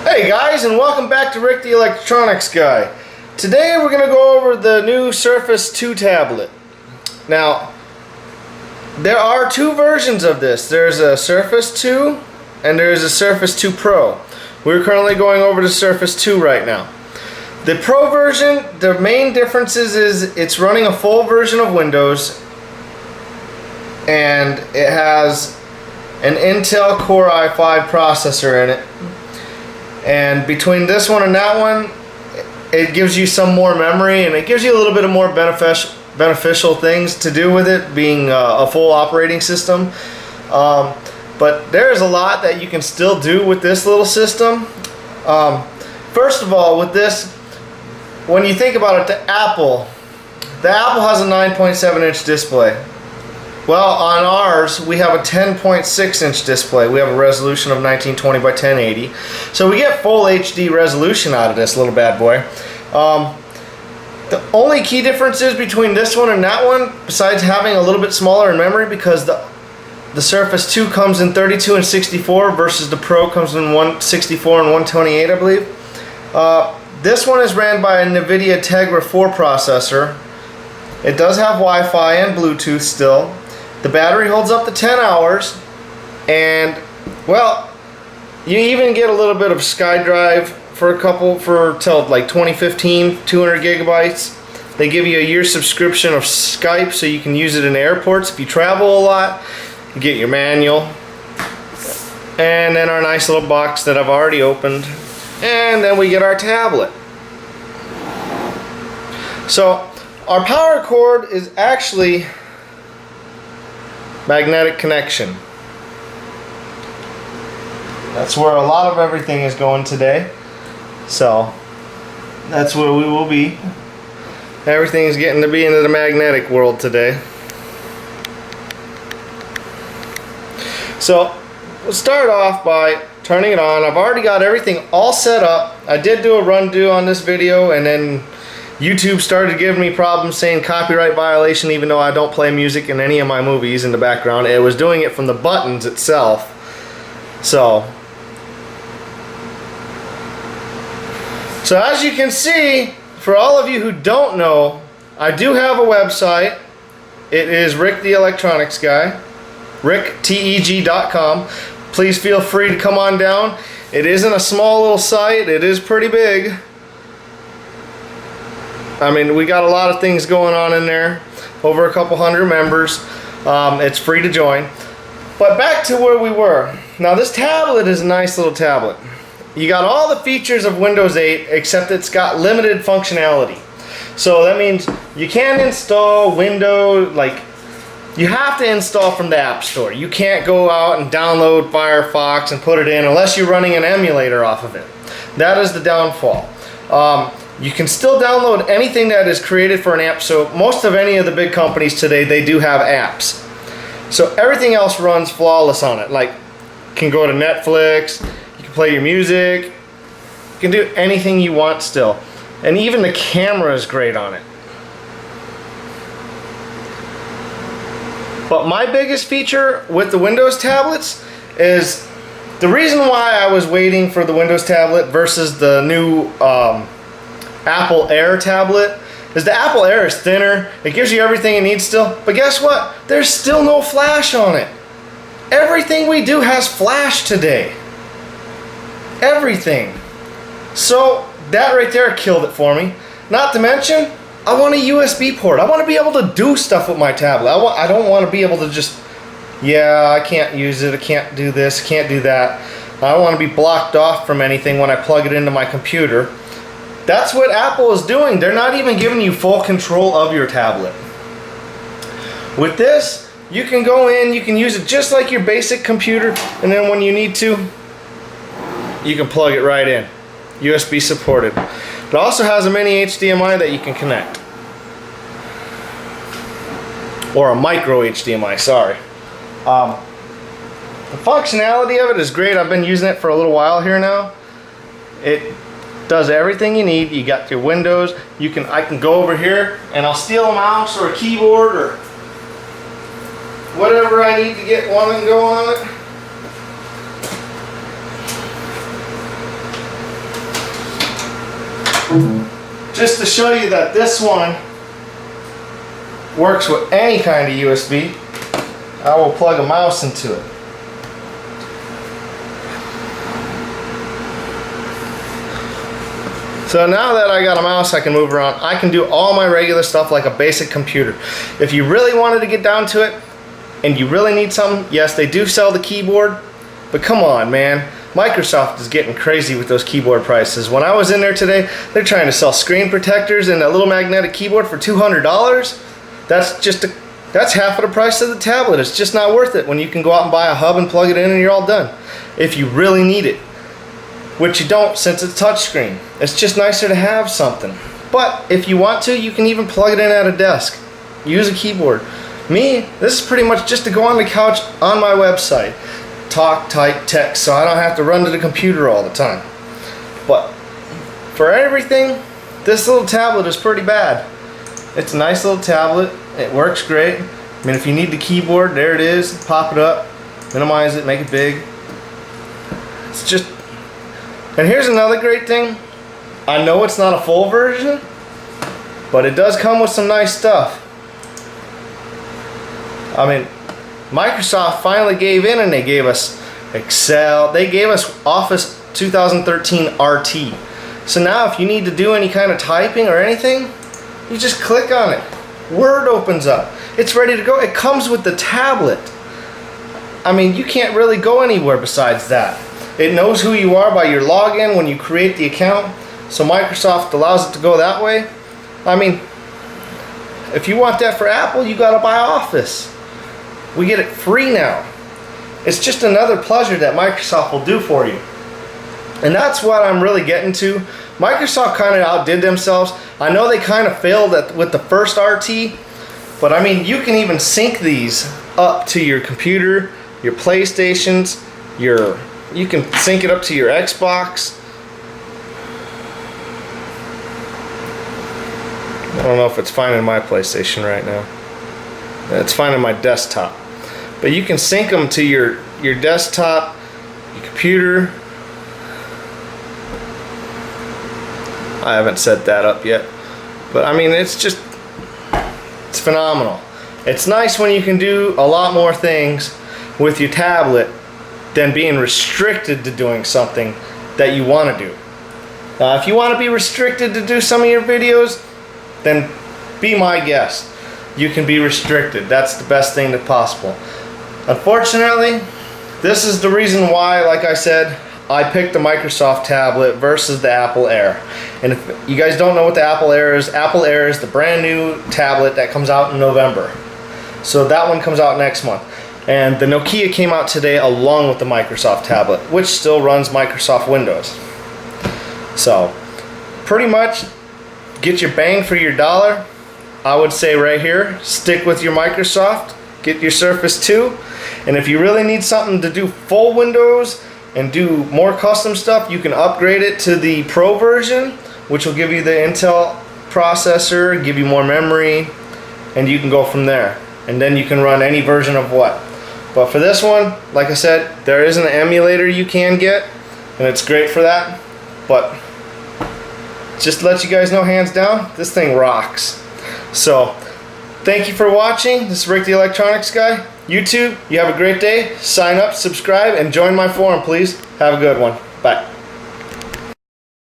Hey guys, and welcome back to Rick the Electronics Guy. Today we're going to go over the new Surface 2 tablet. Now, there are two versions of this. There's a Surface 2 and there's a Surface 2 Pro. We're currently going over the Surface 2 right now. The Pro version, the main differences is it's running a full version of Windows and it has an Intel Core i5 processor in it. And between this one and that one, it gives you some more memory and it gives you a little bit of more beneficial things to do with it, being a full operating system. But there's a lot that you can still do with this little system. First of all, with this, when you think about it, the Apple has a 9.7 inch display. Well, on ours, we have a 10.6 inch display. We have a resolution of 1920 by 1080. So we get full HD resolution out of this little bad boy. The only key difference is between this one and that one, besides having a little bit smaller in memory, because the Surface 2 comes in 32 and 64 versus the Pro comes in 164 and 128, I believe. This one is ran by a NVIDIA Tegra 4 processor. It does have Wi-Fi and Bluetooth still. The battery holds up to 10 hours, and well, you even get a little bit of SkyDrive till like 2015, 200 gigabytes. They give you a year subscription of Skype so you can use it in airports if you travel a lot. You get your manual, and then our nice little box that I've already opened, and then we get our tablet. So our power cord is actually magnetic connection. That's where a lot of everything is going today. So that's where we will be. Everything is getting to be into the magnetic world today. So we'll start off by turning it on. I've already got everything all set up. I did do a run-do on this video, and then YouTube started giving me problems saying copyright violation, even though I don't play music in any of my movies in the background. It was doing it from the buttons itself. So as you can see, for all of you who don't know, I do have a website. It is Rick the Electronics Guy, rickteg.com. Please feel free to come on down. It isn't a small little site, it is pretty big. I mean, we got a lot of things going on in there, over a couple hundred members. It's free to join. But back to where we were. Now this tablet is a nice little tablet. You got all the features of Windows 8, except it's got limited functionality. So that means you can't install Windows, like, you have to install from the App Store. You can't go out and download Firefox and put it in unless you're running an emulator off of it. That is the downfall. You can still download anything that is created for an app. So most of any of the big companies today, they do have apps. So everything else runs flawless on it. Like, you can go to Netflix, you can play your music, you can do anything you want still. And even the camera is great on it. But my biggest feature with the Windows tablets is the reason why I was waiting for the Windows tablet versus the new Apple Air tablet is the Apple Air is thinner. It gives you everything it needs still. But guess what? There's still no flash on it. Everything we do has flash today. Everything. So that right there killed it for me. Not to mention, I want a USB port. I want to be able to do stuff with my tablet. I don't want to be able to just, yeah, I can't use it. I can't do this. I can't do that. I don't want to be blocked off from anything when I plug it into my computer. That's what Apple is doing. They're not even giving you full control of your tablet. With this, you can go in, you can use it just like your basic computer, and then when you need to, you can plug it right in. USB supported. It also has a mini HDMI that you can connect. Or a micro HDMI, sorry. The functionality of it is great. I've been using it for a little while here now. It does everything you need. You got your windows. I can go over here and I'll steal a mouse or a keyboard or whatever I need to get one and go on it. just to show you that this one works with any kind of USB, I will plug a mouse into it. So now that I got a mouse I can move around, I can do all my regular stuff like a basic computer. If you really wanted to get down to it, and you really need something, yes, they do sell the keyboard, but come on, man. Microsoft is getting crazy with those keyboard prices. When I was in there today, they're trying to sell screen protectors and a little magnetic keyboard for $200. That's half of the price of the tablet. It's just not worth it when you can go out and buy a hub and plug it in and you're all done. If you really need it. Which you don't, since it's touchscreen. It's just nicer to have something. But if you want to, you can even plug it in at a desk. Use a keyboard. Me, this is pretty much just to go on the couch on my website. Talk, type, text, so I don't have to run to the computer all the time. But for everything, this little tablet is pretty bad. It's a nice little tablet. It works great. I mean, if you need the keyboard, there it is. Pop it up, minimize it, make it big. It's just... And here's another great thing. I know it's not a full version, but it does come with some nice stuff. I mean, Microsoft finally gave in and they gave us Excel. They gave us Office 2013 RT. So now if you need to do any kind of typing or anything, you just click on it. Word opens up. It's ready to go. It comes with the tablet. I mean, you can't really go anywhere besides that. It knows who you are by your login when you create the account, so Microsoft allows it to go that way. I mean, if you want that for Apple, you gotta buy Office. We get it free now. It's just another pleasure that Microsoft will do for you. And that's what I'm really getting to. Microsoft kind of outdid themselves. I know they kind of failed with the first RT, but I mean, you can even sync these up to your computer, your PlayStations, you can sync it up to your Xbox. I don't know if it's finding my PlayStation right now. It's finding my desktop. But you can sync them to your desktop, your computer. I haven't set that up yet. But I mean, it's phenomenal. It's nice when you can do a lot more things with your tablet than being restricted to doing something that you want to do. If you want to be restricted to do some of your videos, then be my guest. You can be restricted. That's the best thing that's possible. Unfortunately, this is the reason why, like I said, I picked the Microsoft tablet versus the Apple Air. And if you guys don't know what the Apple Air is the brand new tablet that comes out in November. So that one comes out next month. And the Nokia came out today along with the Microsoft tablet, which still runs Microsoft Windows. So, pretty much, get your bang for your dollar. I would say right here, stick with your Microsoft, get your Surface 2, and if you really need something to do full Windows and do more custom stuff, you can upgrade it to the Pro version, which will give you the Intel processor, give you more memory, and you can go from there. And then you can run any version of what. But for this one, like I said, there is an emulator you can get, and it's great for that. But just to let you guys know, hands down, this thing rocks. So, thank you for watching. This is Rick the Electronics Guy. YouTube, you have a great day. Sign up, subscribe, and join my forum, please. Have a good one. Bye.